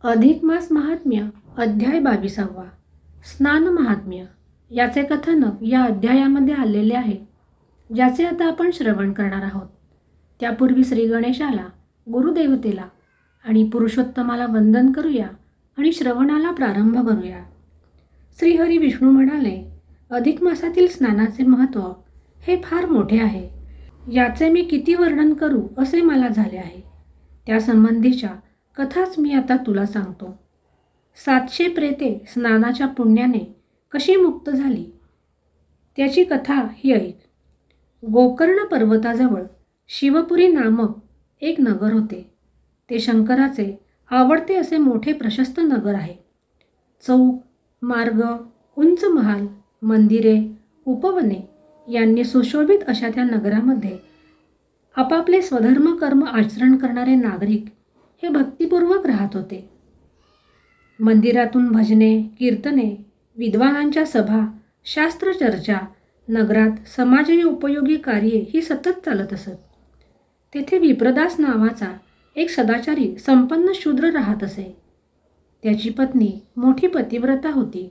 अधिक मास महात्म्य अध्याय 22वा स्नान महात्म्य याचे कथनक या अध्यायामध्ये आलेले आहे, ज्याचे आता आपण श्रवण करणार आहोत. त्यापूर्वी श्री गणेशाला, गुरुदेवतेला आणि पुरुषोत्तमाला वंदन करूया आणि श्रवणाला प्रारंभ करूया. श्रीहरी विष्णू म्हणाले, अधिक मासातील स्नानाचे महत्त्व हे फार मोठे आहे. याचे मी किती वर्णन करू असे मला झाले आहे. त्यासंबंधीच्या कथाच मी आता तुला सांगतो. 700 प्रेते स्नानाच्या पुण्याने कशी मुक्त झाली त्याची कथा ही ऐक. गोकर्ण पर्वताजवळ शिवपुरी नामक एक नगर होते. ते शंकराचे आवडते असे मोठे प्रशस्त नगर आहे. चौक, मार्ग, उंच महाल, मंदिरे, उपवने यांनी सुशोभित अशा त्या नगरामध्ये आपापले स्वधर्म कर्म आचरण करणारे नागरिक हे भक्तिपूर्वक राहत होते. मंदिरातून भजने, कीर्तने, विद्वानांच्या सभा, शास्त्रचर्चा, नगरात समाजोपयोगी कार्ये ही सतत चालत असत. तेथे विप्रदास नावाचा एक सदाचारी संपन्न शूद्र राहत असे. त्याची पत्नी मोठी पतिव्रता होती.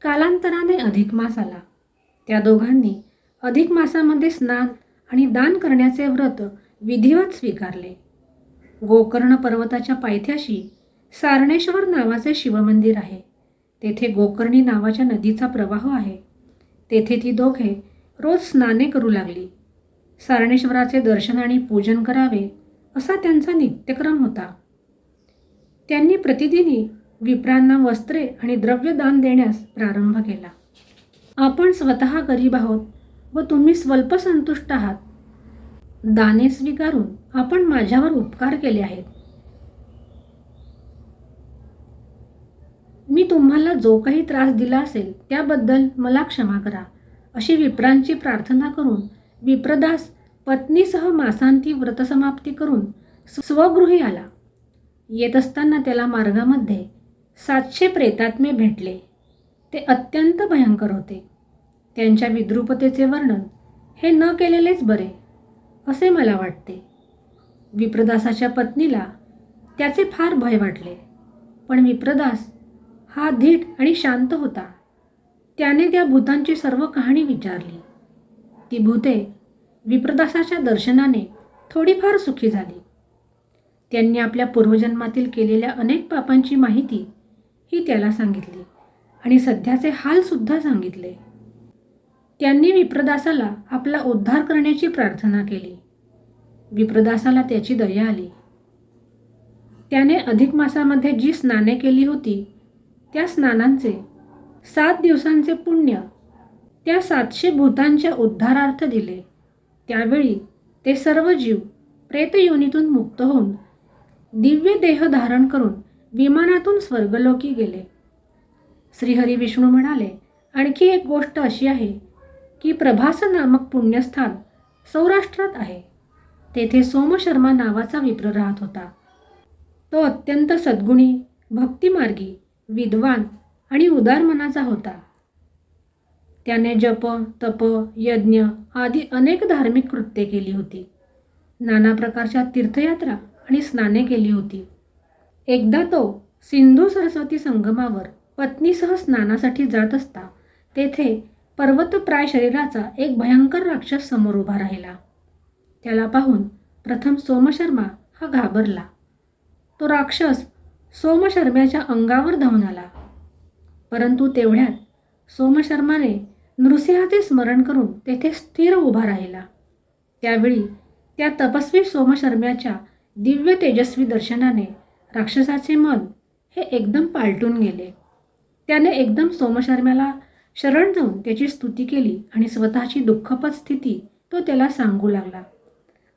कालांतराने अधिक मास आला. त्या दोघांनी अधिक मासामध्ये स्नान आणि दान करण्याचे व्रत विधिवत स्वीकारले. गोकर्ण पर्वताच्या पायथ्याशी सारणेश्वर नावाचे शिवमंदिर आहे. तेथे गोकर्णी नावाच्या नदीचा प्रवाह आहे. तेथे ती दोघे रोज स्नाने करू लागली. सारणेश्वराचे दर्शन आणि पूजन करावे असा त्यांचा नित्यक्रम होता. त्यांनी प्रतिदिनी विप्रांना वस्त्रे आणि द्रव्य दान देण्यास प्रारंभ केला. आपण स्वतः गरीब आहोत व तुम्ही स्वल्प संतुष्ट आहात. दाने स्वीकारून आपण माझ्यावर उपकार केले आहेत. मी तुम्हाला जो काही त्रास दिला असेल त्याबद्दल मला क्षमा करा, अशी विप्रांची प्रार्थना करून विप्रदास पत्नीसह मासांती व्रतसमाप्ती करून स्वगृही आला. येत असताना त्याला मार्गामध्ये 700 प्रेतात्मे भेटले. ते अत्यंत भयंकर होते. त्यांच्या विद्रूपतेचे वर्णन हे न केलेलेच बरे असे मला वाटते. विप्रदासाच्या पत्नीला त्याचे फार भय वाटले, पण विप्रदास हा धीट आणि शांत होता. त्याने त्या भूतांची सर्व कहाणी विचारली. ती भूते विप्रदासाच्या दर्शनाने थोडीफार सुखी झाली. त्यांनी आपल्या पूर्वजन्मातील केलेल्या अनेक पापांची माहिती ही त्याला सांगितली आणि सध्याचे हालसुद्धा सांगितले. त्यांनी विप्रदासाला आपला उद्धार करण्याची प्रार्थना केली. विप्रदासाला त्याची दया आली. त्याने अधिक मासामध्ये जी स्नाने केली होती त्या स्नानांचे 7 दिवसांचे पुण्य त्या 700 भूतांच्या उद्धारार्थ दिले. त्यावेळी ते सर्व जीव प्रेतयोनीतून मुक्त होऊन दिव्य देह धारण करून विमानातून स्वर्गलोकी गेले. श्रीहरी विष्णू म्हणाले, आणखी एक गोष्ट अशी आहे की प्रभास नामक पुण्यस्थान सौराष्ट्रात आहे. तेथे सोमशर्मा नावाचा विप्र राहत होता. तो अत्यंत सद्गुणी, भक्तिमार्गी, विद्वान आणि उदार मनाचा होता. त्याने जप, तप, यज्ञ आदी अनेक धार्मिक कृत्ये केली होती. नाना प्रकारच्या तीर्थयात्रा आणि स्नाने केली होती. एकदा तो सिंधू सरस्वती संगमावर पत्नीसह स्नानासाठी जात असता तेथे पर्वतप्राय शरीराचा एक भयंकर राक्षस समोर उभा राहिला. त्याला पाहून प्रथम सोमशर्मा हा घाबरला. तो राक्षस सोमशर्म्याच्या अंगावर धावून आला. परंतु तेवढ्यात सोमशर्माने नृसिंहाचे स्मरण करून तेथे स्थिर उभा राहिला. त्यावेळी त्या तपस्वी सोमशर्म्याच्या दिव्य तेजस्वी दर्शनाने राक्षसाचे मन हे एकदम पालटून गेले. त्याने एकदम सोमशर्म्याला शरण जाऊन त्याची स्तुती केली आणि स्वतःची दुःखपद स्थिती तो त्याला सांगू लागला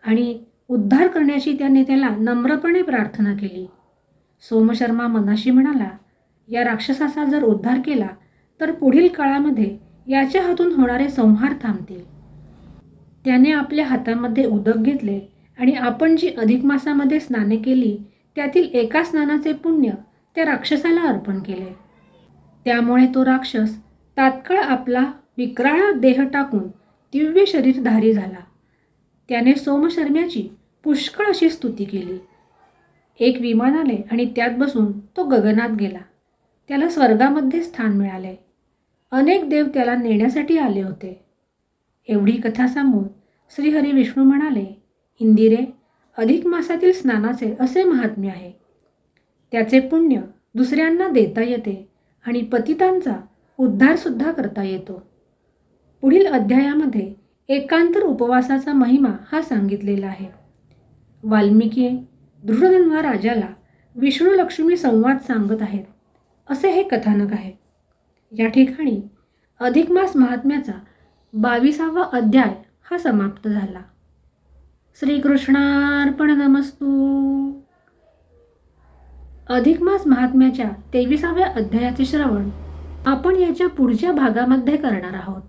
आणि उद्धार करण्याची त्याने त्याला नम्रपणे प्रार्थना केली. सोमशर्मा मनाशी म्हणाला, या राक्षसाचा जर उद्धार केला तर पुढील काळामध्ये याच्या हातून होणारे संहार थांबतील. त्याने आपल्या हातामध्ये उदक घेतले आणि आपण जी अधिक मासामध्ये स्नाने केली त्यातील एका स्नानाचे पुण्य त्या राक्षसाला अर्पण केले. त्यामुळे तो राक्षस तात्काळ आपला विक्राळ देह टाकून दिव्य शरीरधारी झाला. त्याने सोमशर्म्याची पुष्कळ अशी स्तुती केली. एक विमान आले आणि त्यात बसून तो गगनात गेला. त्याला स्वर्गामध्ये स्थान मिळाले. अनेक देव त्याला नेण्यासाठी आले होते. एवढी कथा सांगून श्रीहरी विष्णू म्हणाले, इंदिरे, अधिक मासातील स्नानाचे असे महात्म्य आहे. त्याचे पुण्य दुसऱ्यांना देता येते आणि पतितांचा उद्धारसुद्धा करता येतो. पुढील अध्यायामध्ये एकांतर उपवासाचा महिमा हा सांगितलेला आहे. वाल्मिकी दृढधन्वा राजाला विष्णू लक्ष्मी संवाद सांगत आहेत असे हे कथानक आहे. या ठिकाणी अधिक मास महात्म्याचा 22वा अध्याय हा समाप्त झाला. श्रीकृष्णार्पणमस्तु. अधिक मास महात्म्याच्या 23व्या अध्यायाचे श्रवण आपण याच्या पुढच्या भागामध्ये करणार आहोत.